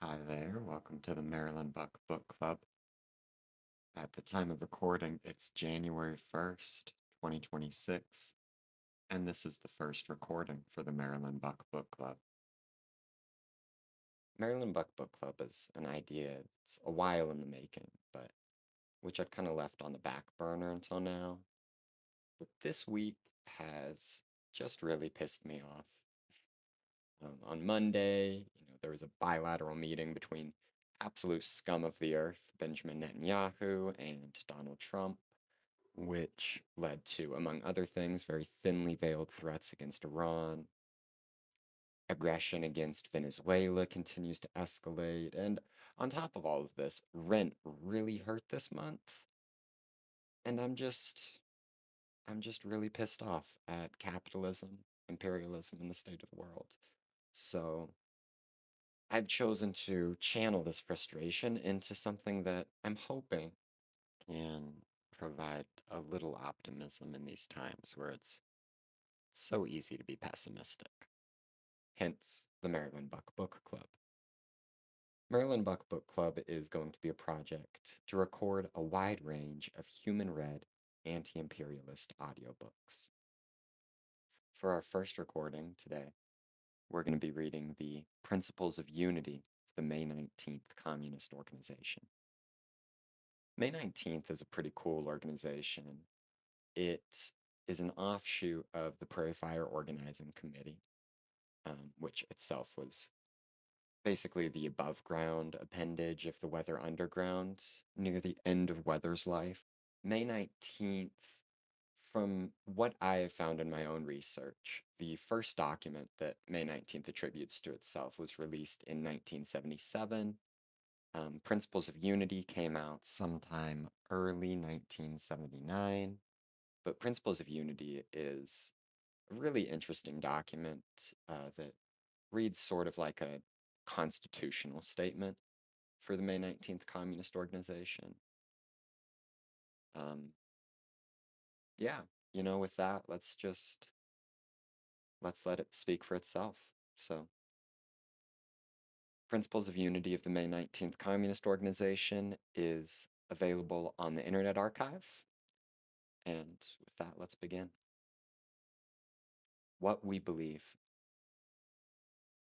Hi there, welcome to the Maryland Buck Book Club. At the time of recording, it's January 1st, 2026, and this is the first recording for the Maryland Buck Book Club. Maryland Buck Book Club is an idea that's a while in the making, but which I'd kind of left on the back burner until now. But this week has just really pissed me off. On Monday, there was a bilateral meeting between absolute scum of the earth, Benjamin Netanyahu, and Donald Trump, which led to, among other things, very thinly veiled threats against Iran. Aggression against Venezuela continues to escalate, and on top of all of this, rent really hurt this month, and I'm just really pissed off at capitalism, imperialism, and the state of the world. So I've chosen to channel this frustration into something that I'm hoping can provide a little optimism in these times where it's so easy to be pessimistic. Hence, the Maryland Buck Book Club. Maryland Buck Book Club is going to be a project to record a wide range of human-read, anti-imperialist audiobooks. For our first recording today, we're going to be reading the Principles of Unity of the May 19th Communist Organization. May 19th is a pretty cool organization. It is an offshoot of the Prairie Fire Organizing Committee, which itself was basically the above ground appendage of the Weather Underground near the end of Weather's life. May 19th, from what I have found in my own research, the first document that May 19th attributes to itself was released in 1977. Principles of Unity came out sometime early 1979, but Principles of Unity is a really interesting document that reads sort of like a constitutional statement for the May 19th Communist Organization. Um, yeah, with that, let's let it speak for itself. So, Principles of Unity of the May 19th Communist Organization is available on the Internet Archive. And with that, let's begin. What we believe.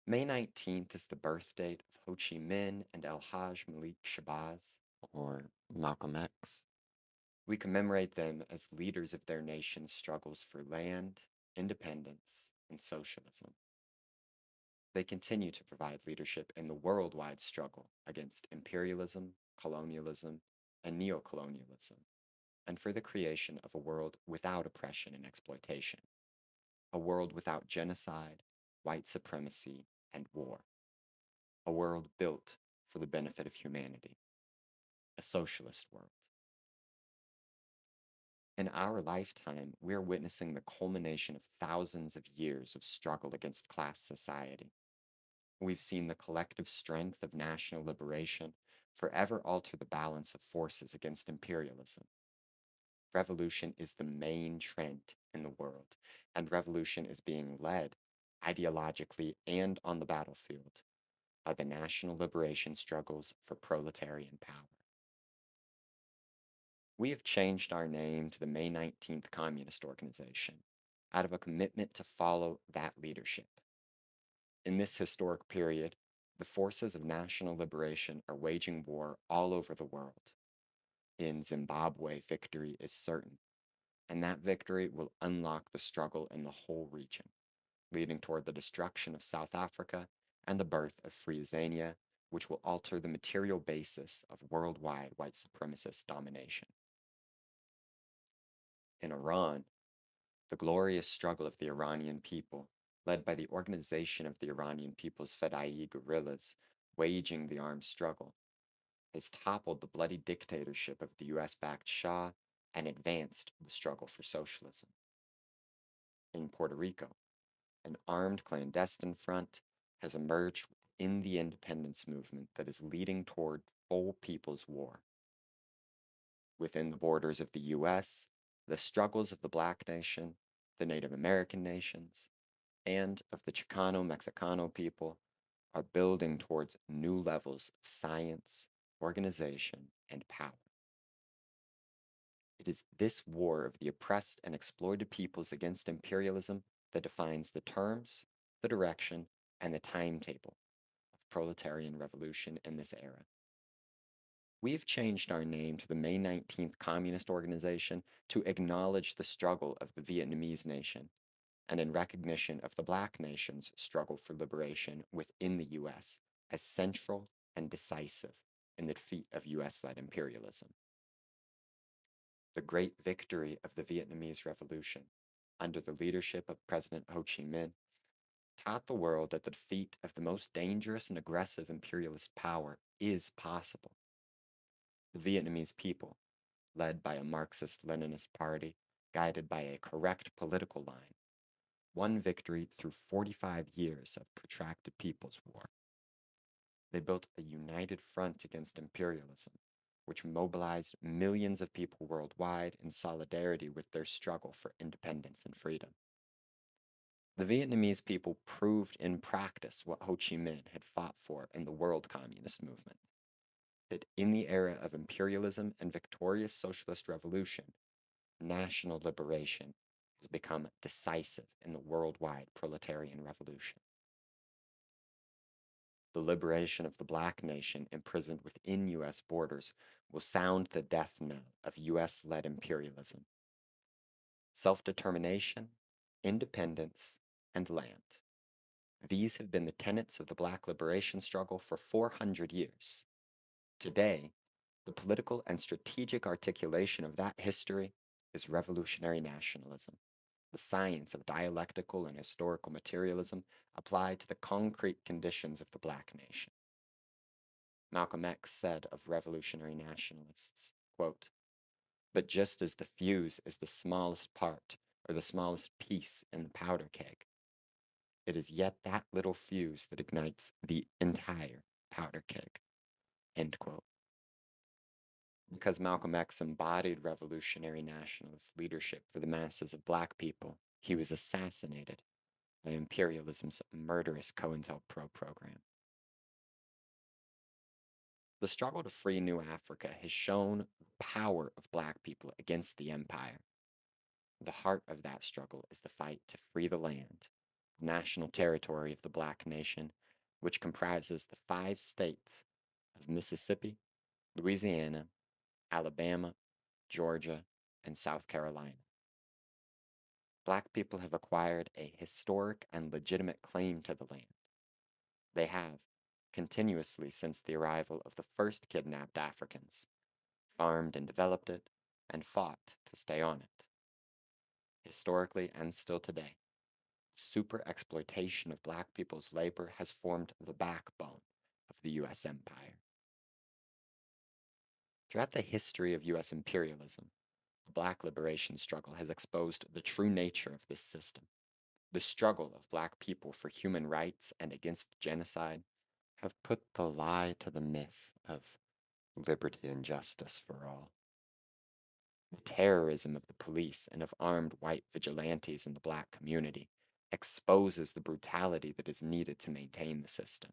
May 19th is the birth date of Ho Chi Minh and El Haj Malik Shabazz, or Malcolm X. We commemorate them as leaders of their nation's struggles for land, independence, and socialism. They continue to provide leadership in the worldwide struggle against imperialism, colonialism, and neocolonialism, and for the creation of a world without oppression and exploitation, a world without genocide, white supremacy, and war, a world built for the benefit of humanity, a socialist world. In our lifetime, we're witnessing the culmination of thousands of years of struggle against class society. We've seen the collective strength of national liberation forever alter the balance of forces against imperialism. Revolution is the main trend in the world, and revolution is being led, ideologically and on the battlefield, by the national liberation struggles for proletarian power. We have changed our name to the May 19th Communist Organization out of a commitment to follow that leadership. In this historic period, the forces of national liberation are waging war all over the world. In Zimbabwe, victory is certain, and that victory will unlock the struggle in the whole region, leading toward the destruction of South Africa and the birth of Free Zania, which will alter the material basis of worldwide white supremacist domination. In Iran, the glorious struggle of the Iranian people, led by the Organization of the Iranian People's Fedai guerrillas, waging the armed struggle, has toppled the bloody dictatorship of the US-backed Shah and advanced the struggle for socialism. In Puerto Rico, an armed clandestine front has emerged within the independence movement that is leading toward full people's war. Within the borders of the US, the struggles of the Black nation, the Native American nations, and of the Chicano Mexicano people are building towards new levels of science, organization, and power. It is this war of the oppressed and exploited peoples against imperialism that defines the terms, the direction, and the timetable of proletarian revolution in this era. We have changed our name to the May 19th Communist Organization to acknowledge the struggle of the Vietnamese nation and in recognition of the Black nation's struggle for liberation within the U.S. as central and decisive in the defeat of US-led imperialism. The great victory of the Vietnamese Revolution, under the leadership of President Ho Chi Minh, taught the world that the defeat of the most dangerous and aggressive imperialist power is possible. The Vietnamese people, led by a Marxist-Leninist party, guided by a correct political line, won victory through 45 years of protracted people's war. They built a united front against imperialism, which mobilized millions of people worldwide in solidarity with their struggle for independence and freedom. The Vietnamese people proved in practice what Ho Chi Minh had fought for in the world communist movement, that in the era of imperialism and victorious socialist revolution, national liberation has become decisive in the worldwide proletarian revolution. The liberation of the Black nation imprisoned within U.S. borders will sound the death knell of U.S.-led imperialism. Self-determination, independence, and land. These have been the tenets of the Black liberation struggle for 400 years. Today, the political and strategic articulation of that history is revolutionary nationalism, the science of dialectical and historical materialism applied to the concrete conditions of the Black nation. Malcolm X said of revolutionary nationalists, quote, "But just as the fuse is the smallest part or the smallest piece in the powder keg, it is yet that little fuse that ignites the entire powder keg." End quote. Because Malcolm X embodied revolutionary nationalist leadership for the masses of Black people, he was assassinated by imperialism's murderous COINTELPRO program. The struggle to free New Africa has shown the power of Black people against the empire. The heart of that struggle is the fight to free the land, the national territory of the Black nation, which comprises the 5 states of Mississippi, Louisiana, Alabama, Georgia, and South Carolina. Black people have acquired a historic and legitimate claim to the land. They have, continuously since the arrival of the first kidnapped Africans, farmed and developed it, and fought to stay on it. Historically and still today, super exploitation of Black people's labor has formed the backbone of the U.S. empire. Throughout the history of U.S. imperialism, the Black liberation struggle has exposed the true nature of this system. The struggle of Black people for human rights and against genocide have put the lie to the myth of liberty and justice for all. The terrorism of the police and of armed white vigilantes in the Black community exposes the brutality that is needed to maintain the system.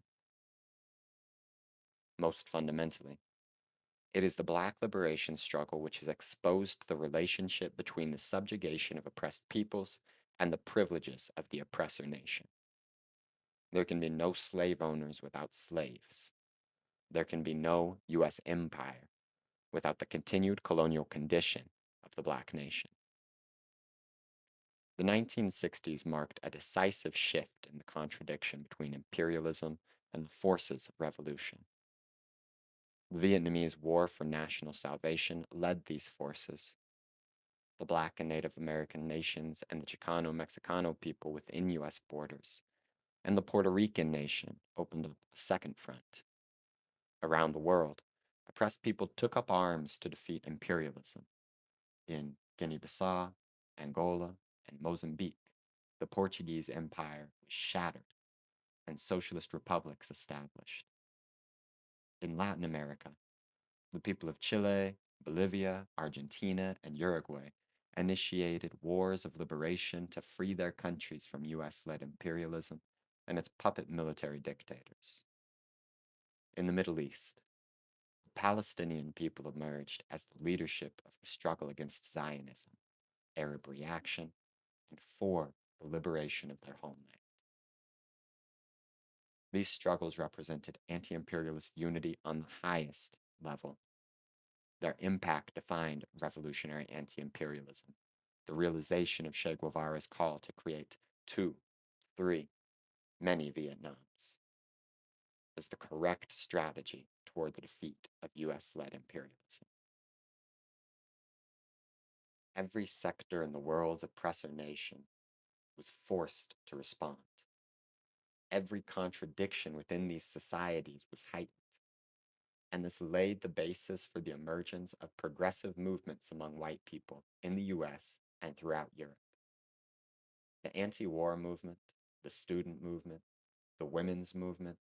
Most fundamentally, it is the Black liberation struggle which has exposed the relationship between the subjugation of oppressed peoples and the privileges of the oppressor nation. There can be no slave owners without slaves. There can be no U.S. empire without the continued colonial condition of the Black nation. The 1960s marked a decisive shift in the contradiction between imperialism and the forces of revolution. The Vietnamese War for National Salvation led these forces. The Black and Native American nations and the Chicano-Mexicano people within U.S. borders, and the Puerto Rican nation opened up a second front. Around the world, oppressed people took up arms to defeat imperialism. In Guinea-Bissau, Angola, and Mozambique, the Portuguese Empire was shattered and socialist republics established. In Latin America, the people of Chile, Bolivia, Argentina, and Uruguay initiated wars of liberation to free their countries from US-led imperialism and its puppet military dictators. In the Middle East, the Palestinian people emerged as the leadership of the struggle against Zionism, Arab reaction, and for the liberation of their homeland. These struggles represented anti-imperialist unity on the highest level. Their impact defined revolutionary anti-imperialism, the realization of Che Guevara's call to create two, three, many Vietnams as the correct strategy toward the defeat of US-led imperialism. Every sector in the world's oppressor nation was forced to respond. Every contradiction within these societies was heightened, and this laid the basis for the emergence of progressive movements among white people in the US and throughout Europe. The anti-war movement, the student movement, the women's movement,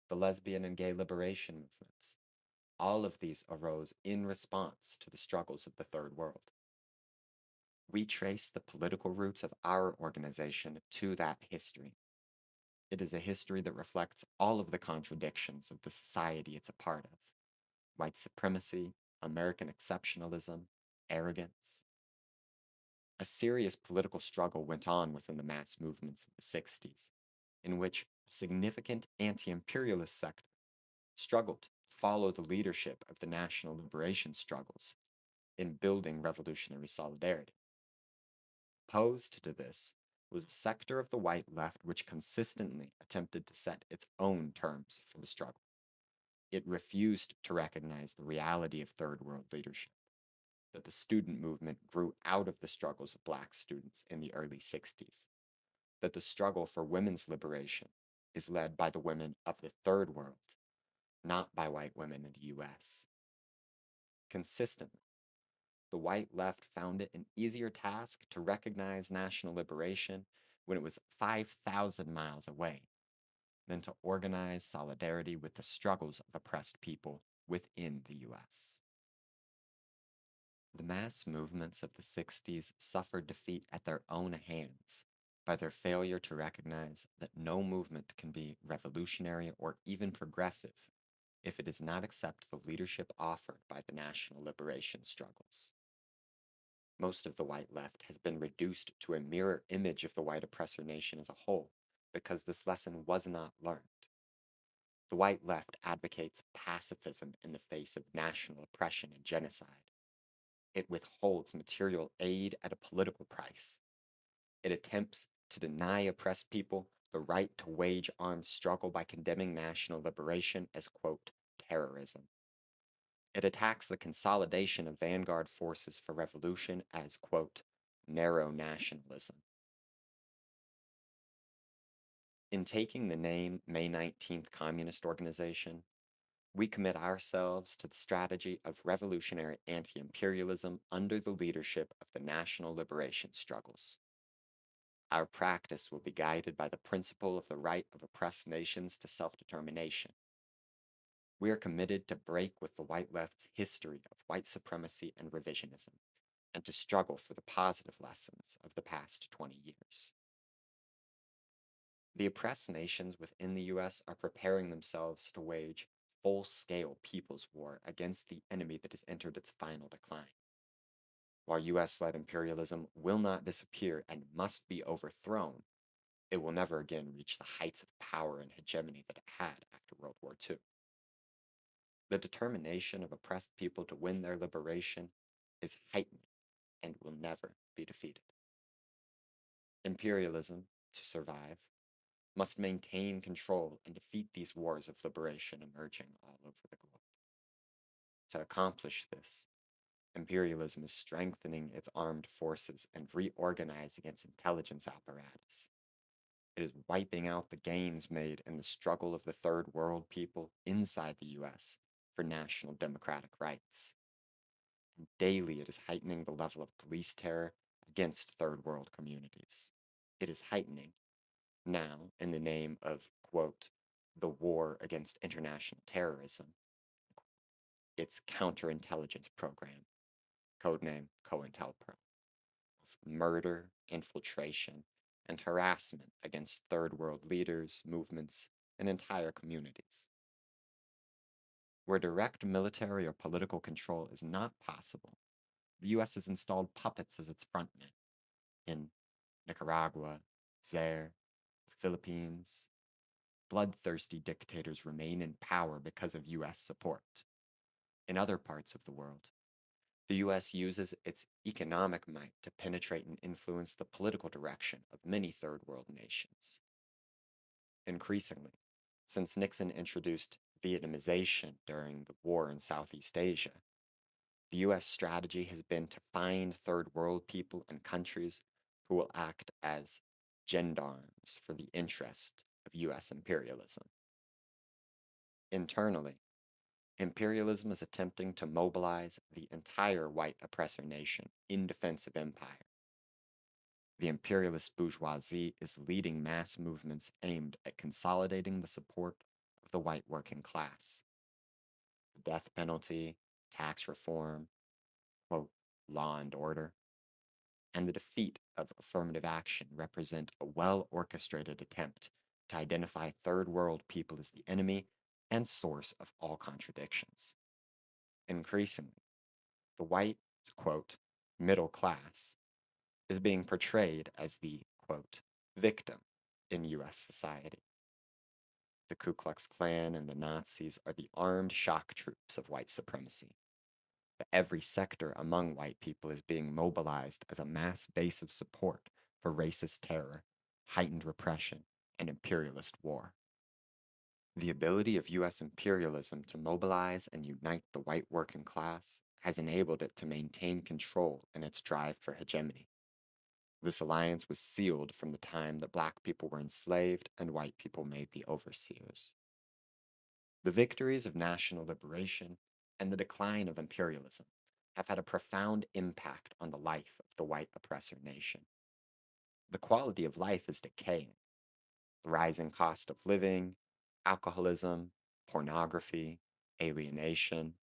the lesbian and gay liberation movements, all of these arose in response to the struggles of the Third World. We trace the political roots of our organization to that history. It is a history that reflects all of the contradictions of the society it's a part of: white supremacy, American exceptionalism, arrogance. A serious political struggle went on within the mass movements of the 60s, in which a significant anti-imperialist sector struggled to follow the leadership of the national liberation struggles in building revolutionary solidarity. Opposed to this was a sector of the white left which consistently attempted to set its own terms for the struggle. It refused to recognize the reality of third world leadership, that the student movement grew out of the struggles of black students in the early 60s, that the struggle for women's liberation is led by the women of the third world, not by white women in the US. Consistently, the white left found it an easier task to recognize national liberation when it was 5,000 miles away than to organize solidarity with the struggles of oppressed people within the US. The mass movements of the 60s suffered defeat at their own hands by their failure to recognize that no movement can be revolutionary or even progressive if it does not accept the leadership offered by the national liberation struggles. Most of the white left has been reduced to a mirror image of the white oppressor nation as a whole because this lesson was not learned. The white left advocates pacifism in the face of national oppression and genocide. It withholds material aid at a political price. It attempts to deny oppressed people the right to wage armed struggle by condemning national liberation as, quote, terrorism. It attacks the consolidation of vanguard forces for revolution as, quote, narrow nationalism. In taking the name May 19th Communist Organization, we commit ourselves to the strategy of revolutionary anti-imperialism under the leadership of the national liberation struggles. Our practice will be guided by the principle of the right of oppressed nations to self-determination. We are committed to break with the white left's history of white supremacy and revisionism, and to struggle for the positive lessons of the past 20 years. The oppressed nations within the US are preparing themselves to wage full-scale people's war against the enemy that has entered its final decline. While US-led imperialism will not disappear and must be overthrown, it will never again reach the heights of power and hegemony that it had after World War II. The determination of oppressed people to win their liberation is heightened and will never be defeated. Imperialism, to survive, must maintain control and defeat these wars of liberation emerging all over the globe. To accomplish this, imperialism is strengthening its armed forces and reorganizing its intelligence apparatus. It is wiping out the gains made in the struggle of the third world people inside the US for national democratic rights. And daily it is heightening the level of police terror against third world communities. It is heightening, now in the name of, quote, the war against international terrorism, its counterintelligence program, codename COINTELPRO, of murder, infiltration, and harassment against third world leaders, movements, and entire communities. Where direct military or political control is not possible, the US has installed puppets as its frontmen in Nicaragua, Zaire, the Philippines. Bloodthirsty dictators remain in power because of US support. In other parts of the world, the US uses its economic might to penetrate and influence the political direction of many third world nations. Increasingly, since Nixon introduced Vietnamization during the war in Southeast Asia, the US strategy has been to find third world people and countries who will act as gendarmes for the interest of US imperialism. Internally, imperialism is attempting to mobilize the entire white oppressor nation in defense of empire. The imperialist bourgeoisie is leading mass movements aimed at consolidating the support of the white working class. The death penalty, tax reform, quote, law and order, and the defeat of affirmative action represent a well orchestrated attempt to identify third world people as the enemy and source of all contradictions. Increasingly, the white, quote, middle class is being portrayed as the, quote, victim in US society. The Ku Klux Klan and the Nazis are the armed shock troops of white supremacy. But every sector among white people is being mobilized as a mass base of support for racist terror, heightened repression, and imperialist war. The ability of US imperialism to mobilize and unite the white working class has enabled it to maintain control in its drive for hegemony. This alliance was sealed from the time that black people were enslaved and white people made the overseers. The victories of national liberation and the decline of imperialism have had a profound impact on the life of the white oppressor nation. The quality of life is decaying. The rising cost of living, alcoholism, pornography, alienation,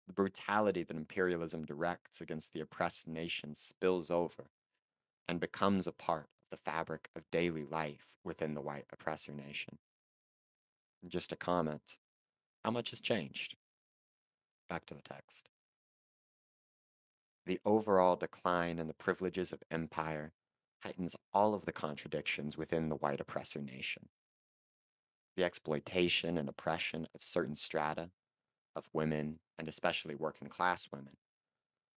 the brutality that imperialism directs against the oppressed nation spills over and becomes a part of the fabric of daily life within the white oppressor nation. Just a comment. How much has changed? Back to the text. The overall decline in the privileges of empire heightens all of the contradictions within the white oppressor nation. The exploitation and oppression of certain strata, of women, and especially working class women,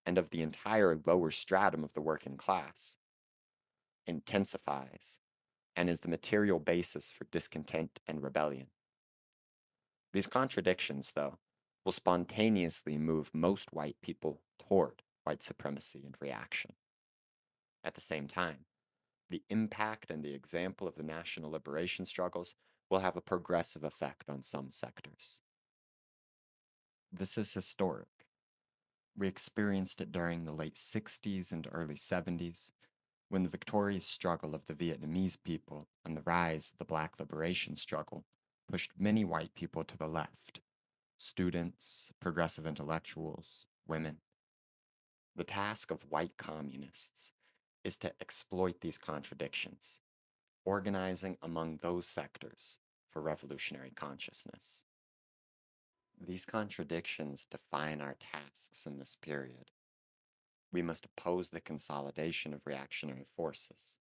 and of the entire lower stratum of the working class, intensifies and is the material basis for discontent and rebellion. These contradictions, though, will spontaneously move most white people toward white supremacy and reaction. At the same time, the impact and the example of the national liberation struggles will have a progressive effect on some sectors. This is historic. We experienced it during the late 60s and early 70s, when the victorious struggle of the Vietnamese people and the rise of the Black liberation struggle pushed many white people to the left: students, progressive intellectuals, women. The task of white communists is to exploit these contradictions, organizing among those sectors for revolutionary consciousness. These contradictions define our tasks in this period. We must oppose the consolidation of reactionary forces.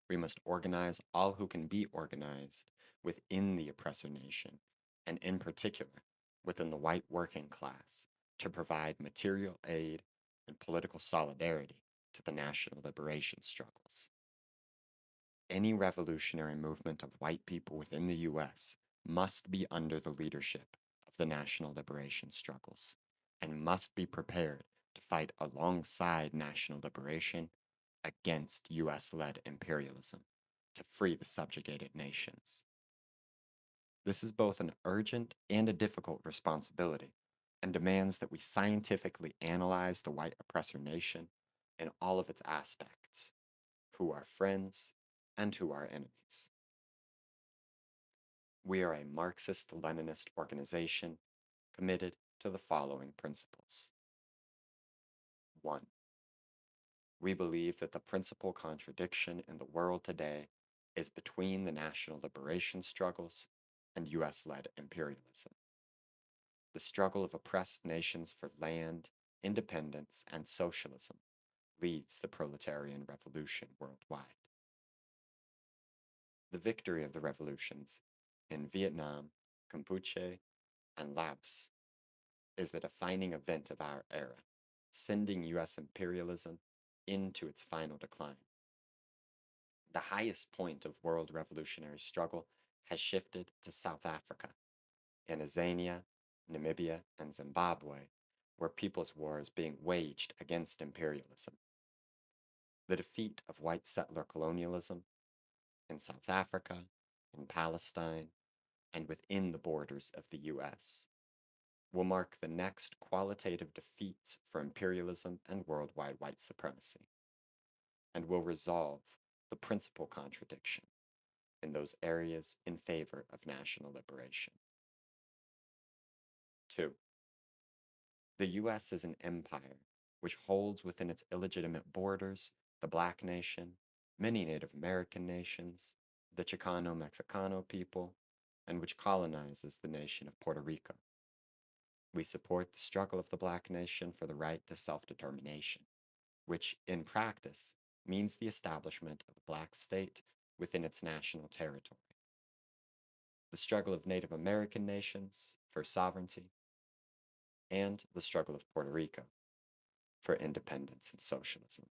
We must organize all who can be organized within the oppressor nation, and in particular, within the white working class, to provide material aid and political solidarity to the national liberation struggles. Any revolutionary movement of white people within the US must be under the leadership of the national liberation struggles and must be prepared to fight alongside national liberation against US-led imperialism to free the subjugated nations. This is both an urgent and a difficult responsibility and demands that we scientifically analyze the white oppressor nation in all of its aspects, who are friends and who are enemies. We are a Marxist-Leninist organization committed to the following principles. 1. We believe that the principal contradiction in the world today is between the national liberation struggles and US led imperialism. The struggle of oppressed nations for land, independence, and socialism leads the proletarian revolution worldwide. The victory of the revolutions in Vietnam, Campuchia, and Laos is the defining event of our era, sending US imperialism into its final decline. The highest point of world revolutionary struggle has shifted to South Africa, in Azania, Namibia, and Zimbabwe, where people's war is being waged against imperialism. The defeat of white settler colonialism in South Africa, in Palestine, and within the borders of the US will mark the next qualitative defeats for imperialism and worldwide white supremacy, and will resolve the principal contradiction in those areas in favor of national liberation. 2. The US is an empire which holds within its illegitimate borders the Black nation, many Native American nations, the Chicano Mexicano people, and which colonizes the nation of Puerto Rico. We support the struggle of the Black nation for the right to self-determination, which, in practice, means the establishment of a Black state within its national territory. The struggle of Native American nations for sovereignty, and the struggle of Puerto Rico for independence and socialism.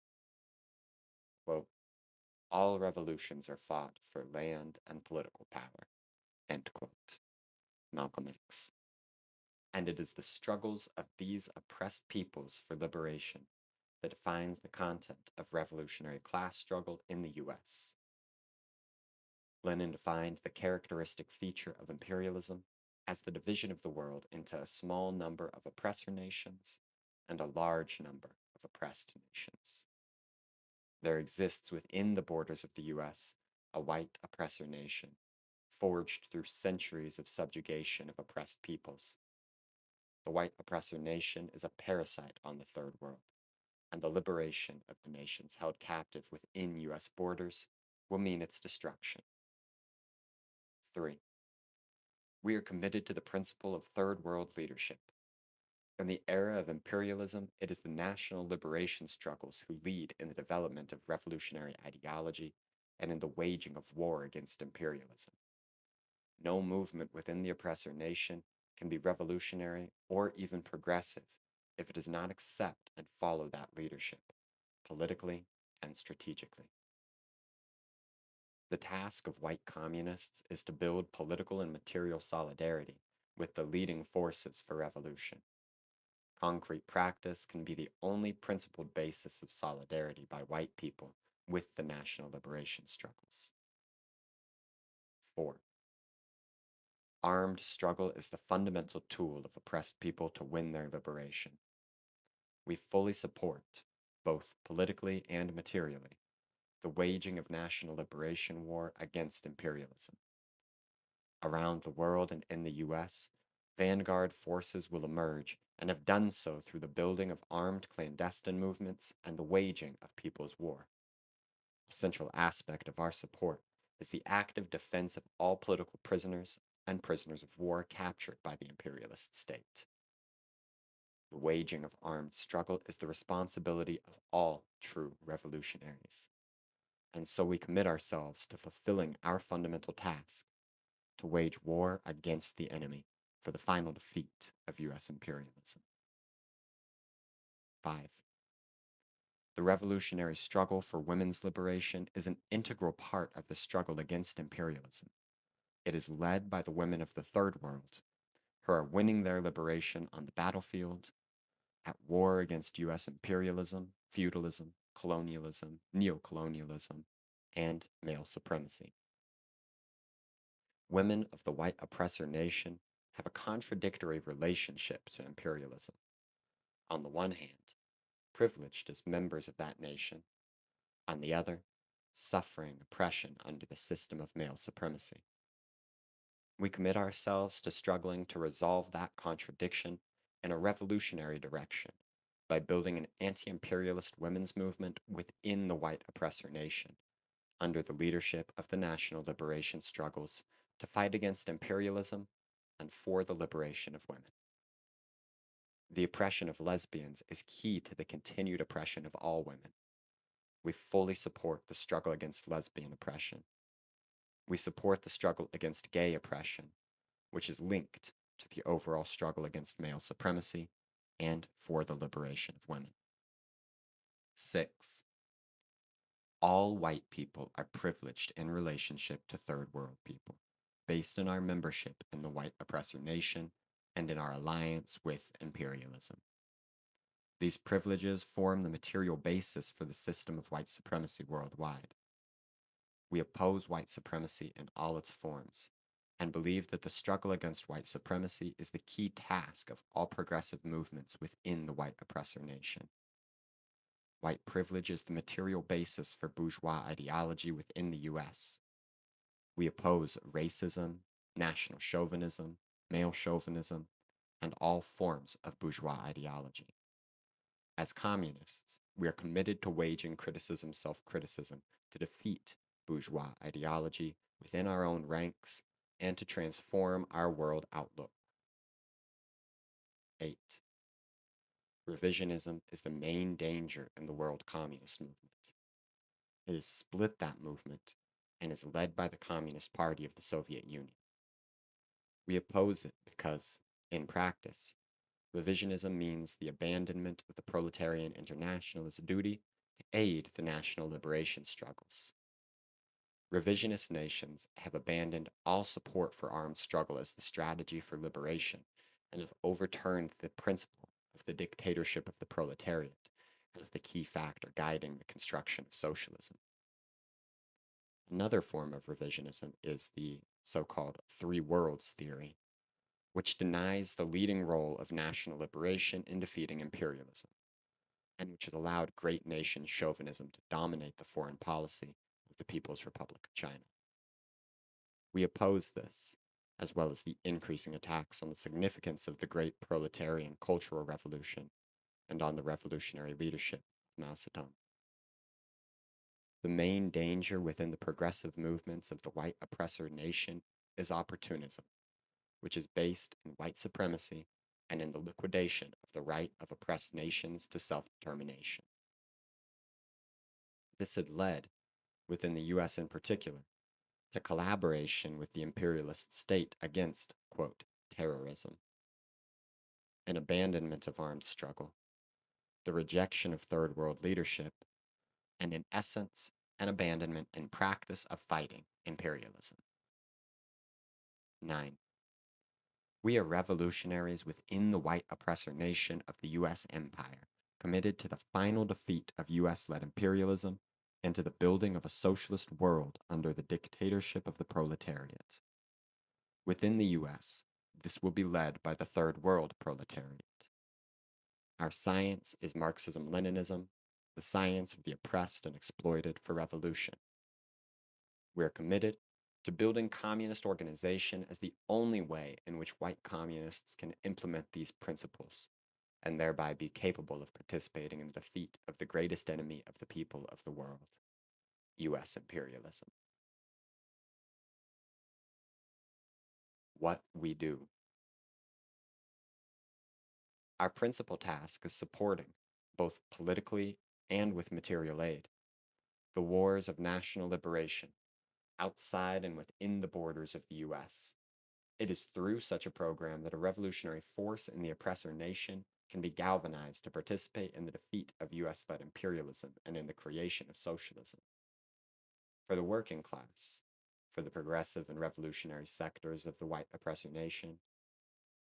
Quote, all revolutions are fought for land and political power, end quote. Malcolm X. And it is the struggles of these oppressed peoples for liberation that defines the content of revolutionary class struggle in the US. Lenin defined the characteristic feature of imperialism as the division of the world into a small number of oppressor nations and a large number of oppressed nations. There exists within the borders of the US a white oppressor nation, forged through centuries of subjugation of oppressed peoples. The white oppressor nation is a parasite on the Third World, and the liberation of the nations held captive within US borders will mean its destruction. 3. We are committed to the principle of Third World leadership. In the era of imperialism, it is the national liberation struggles who lead in the development of revolutionary ideology and in the waging of war against imperialism. No movement within the oppressor nation can be revolutionary or even progressive if it does not accept and follow that leadership, politically and strategically. The task of white communists is to build political and material solidarity with the leading forces for revolution. Concrete practice can be the only principled basis of solidarity by white people with the national liberation struggles. 4. Armed struggle is the fundamental tool of oppressed people to win their liberation. We fully support, both politically and materially, the waging of national liberation war against imperialism. Around the world and in the US, vanguard forces will emerge and have done so through the building of armed clandestine movements and the waging of people's war. A central aspect of our support is the active defense of all political prisoners and prisoners of war captured by the imperialist state. The waging of armed struggle is the responsibility of all true revolutionaries, and so we commit ourselves to fulfilling our fundamental task to wage war against the enemy for the final defeat of US imperialism. 5. The revolutionary struggle for women's liberation is an integral part of the struggle against imperialism. It is led by the women of the Third World, who are winning their liberation on the battlefield, at war against US imperialism, feudalism, colonialism, neocolonialism, and male supremacy. Women of the white oppressor nation have a contradictory relationship to imperialism. On the one hand, privileged as members of that nation, on the other, suffering oppression under the system of male supremacy. We commit ourselves to struggling to resolve that contradiction in a revolutionary direction by building an anti-imperialist women's movement within the white oppressor nation, under the leadership of the national liberation struggles to fight against imperialism and for the liberation of women. The oppression of lesbians is key to the continued oppression of all women. We fully support the struggle against lesbian oppression. We support the struggle against gay oppression, which is linked to the overall struggle against male supremacy and for the liberation of women. 6. All white people are privileged in relationship to third world people, based on our membership in the white oppressor nation and in our alliance with imperialism. These privileges form the material basis for the system of white supremacy worldwide. We oppose white supremacy in all its forms, and believe that the struggle against white supremacy is the key task of all progressive movements within the white oppressor nation. White privilege is the material basis for bourgeois ideology within the US. We oppose racism, national chauvinism, male chauvinism, and all forms of bourgeois ideology. As communists, we are committed to waging criticism, self-criticism to defeat bourgeois ideology within our own ranks and to transform our world outlook. 8. Revisionism is the main danger in the world communist movement. It has split that movement and is led by the Communist Party of the Soviet Union. We oppose it because, in practice, revisionism means the abandonment of the proletarian internationalist duty to aid the national liberation struggles. Revisionist nations have abandoned all support for armed struggle as the strategy for liberation and have overturned the principle of the dictatorship of the proletariat as the key factor guiding the construction of socialism. Another form of revisionism is the so-called three worlds theory, which denies the leading role of national liberation in defeating imperialism, and which has allowed great nation chauvinism to dominate the foreign policy of the People's Republic of China. We oppose this, as well as the increasing attacks on the significance of the great proletarian cultural revolution and on the revolutionary leadership of Mao Zedong. The main danger within the progressive movements of the white oppressor nation is opportunism, which is based in white supremacy and in the liquidation of the right of oppressed nations to self-determination. This had led, within the US in particular, to collaboration with the imperialist state against, quote, terrorism, an abandonment of armed struggle, the rejection of third world leadership, and in essence, an abandonment in practice of fighting imperialism. 9. We are revolutionaries within the white oppressor nation of the US empire, committed to the final defeat of US-led imperialism and to the building of a socialist world under the dictatorship of the proletariat. Within the US, this will be led by the Third World proletariat. Our science is Marxism-Leninism, the science of the oppressed and exploited for revolution. We are committed to building communist organization as the only way in which white communists can implement these principles, and thereby be capable of participating in the defeat of the greatest enemy of the people of the world, US imperialism. What we do. Our principal task is supporting, both politically and with material aid, the wars of national liberation, outside and within the borders of the US. It is through such a program that a revolutionary force in the oppressor nation can be galvanized to participate in the defeat of US-led imperialism and in the creation of socialism. For the working class, for the progressive and revolutionary sectors of the white oppressor nation,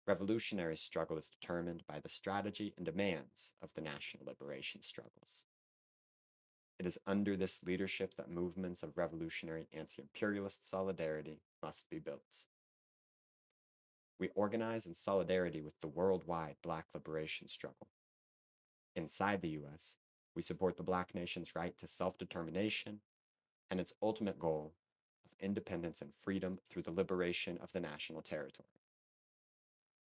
revolutionary struggle is determined by the strategy and demands of the national liberation struggles. It is under this leadership that movements of revolutionary anti-imperialist solidarity must be built. We organize in solidarity with the worldwide Black liberation struggle. Inside the US, we support the Black nation's right to self-determination and its ultimate goal of independence and freedom through the liberation of the national territory.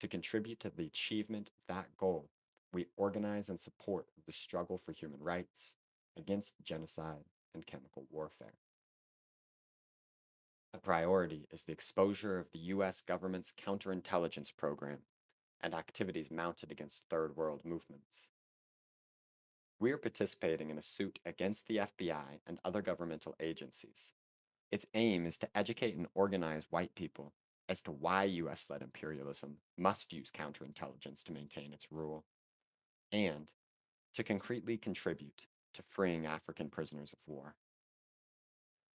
To contribute to the achievement of that goal, we organize and support the struggle for human rights against genocide and chemical warfare. A priority is the exposure of the US government's counterintelligence program and activities mounted against Third World movements. We are participating in a suit against the FBI and other governmental agencies. Its aim is to educate and organize white people as to why US led imperialism must use counterintelligence to maintain its rule, and to concretely contribute to freeing African prisoners of war.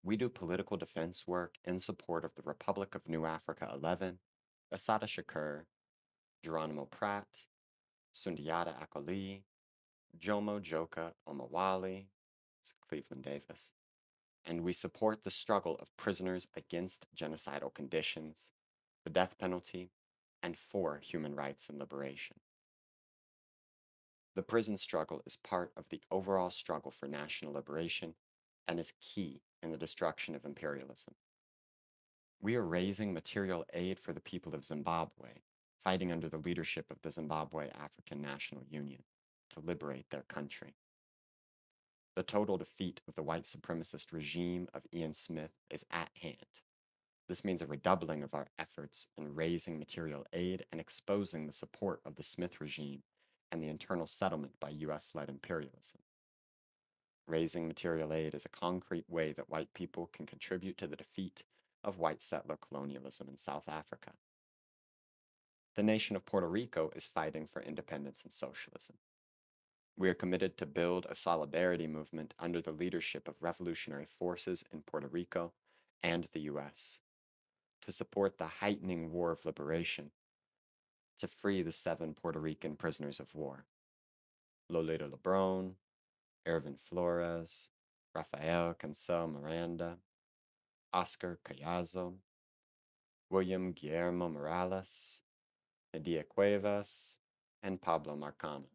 We do political defense work in support of the Republic of New Africa 11, Assata Shakur, Geronimo Pratt, Sundiata Acoli, Jomo Joka Omawali, Cleveland Davis, and we support the struggle of prisoners against genocidal conditions, the death penalty, and for human rights and liberation. The prison struggle is part of the overall struggle for national liberation and is key in the destruction of imperialism. We are raising material aid for the people of Zimbabwe, fighting under the leadership of the Zimbabwe African National Union to liberate their country. The total defeat of the white supremacist regime of Ian Smith is at hand. This means a redoubling of our efforts in raising material aid and exposing the support of the Smith regime and the internal settlement by US led imperialism. Raising material aid is a concrete way that white people can contribute to the defeat of white settler colonialism in South Africa. The nation of Puerto Rico is fighting for independence and socialism. We are committed to build a solidarity movement under the leadership of revolutionary forces in Puerto Rico and the US to support the heightening war of liberation to free the 7 Puerto Rican prisoners of war: Lolita Lebron, Ervin Flores, Rafael Cancel Miranda, Oscar Callazo, William Guillermo Morales, Nadia Cuevas, and Pablo Marcano,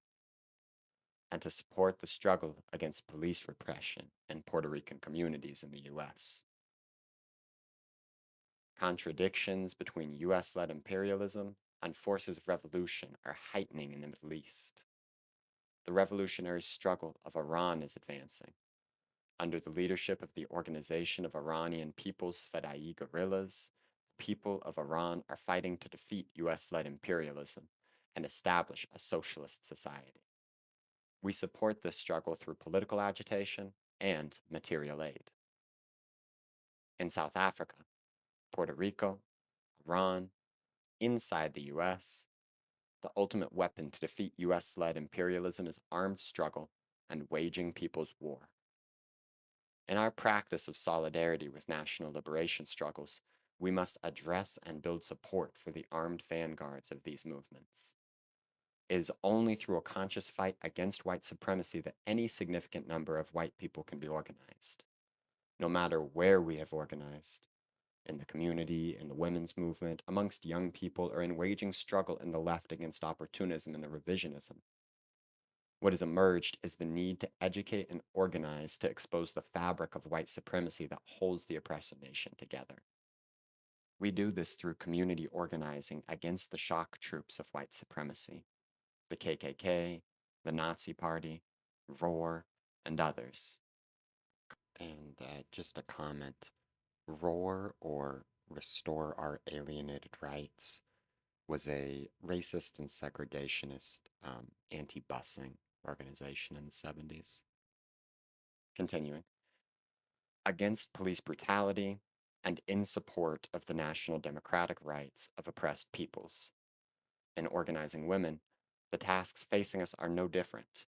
and to support the struggle against police repression in Puerto Rican communities in the US. Contradictions between US led imperialism and forces of revolution are heightening in the Middle East. The revolutionary struggle of Iran is advancing. Under the leadership of the Organization of Iranian People's Fedai guerrillas, the people of Iran are fighting to defeat US led imperialism and establish a socialist society. We support this struggle through political agitation and material aid. In South Africa, Puerto Rico, Iran, inside the US, the ultimate weapon to defeat US led imperialism is armed struggle and waging people's war. In our practice of solidarity with national liberation struggles, we must address and build support for the armed vanguards of these movements. It is only through a conscious fight against white supremacy that any significant number of white people can be organized. No matter where we have organized, in the community, in the women's movement, amongst young people, or in waging struggle in the left against opportunism and revisionism. What has emerged is the need to educate and organize to expose the fabric of white supremacy that holds the oppressed nation together. We do this through community organizing against the shock troops of white supremacy, the KKK, the Nazi Party, ROAR, and others. And just a comment, ROAR, or Restore Our Alienated Rights, was a racist and segregationist anti-busing organization in the 70s. Continuing, against police brutality and in support of the national democratic rights of oppressed peoples. In organizing women, the tasks facing us are no different.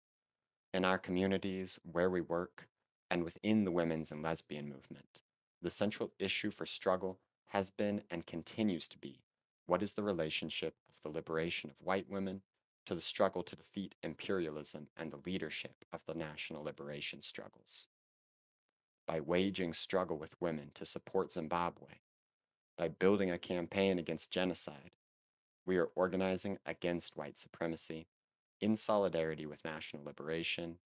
In our communities, where we work, and within the women's and lesbian movement, the central issue for struggle has been and continues to be: what is the relationship of the liberation of white women to the struggle to defeat imperialism and the leadership of the national liberation struggles? By waging struggle with women to support Zimbabwe, by building a campaign against genocide, we are organizing against white supremacy in solidarity with national liberation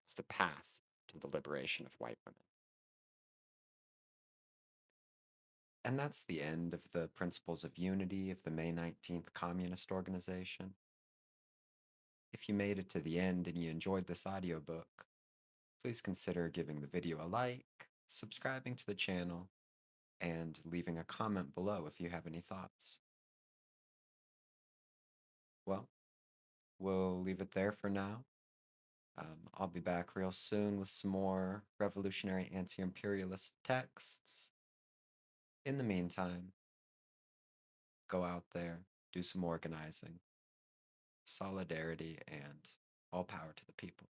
as the path to the liberation of white women. And that's the end of the Principles of Unity of the May 19th Communist Organization. If you made it to the end and you enjoyed this audiobook, please consider giving the video a like, subscribing to the channel, and leaving a comment below if you have any thoughts. Well, we'll leave it there for now. I'll be back real soon with some more revolutionary anti-imperialist texts. In the meantime, go out there, do some organizing, solidarity, and all power to the people.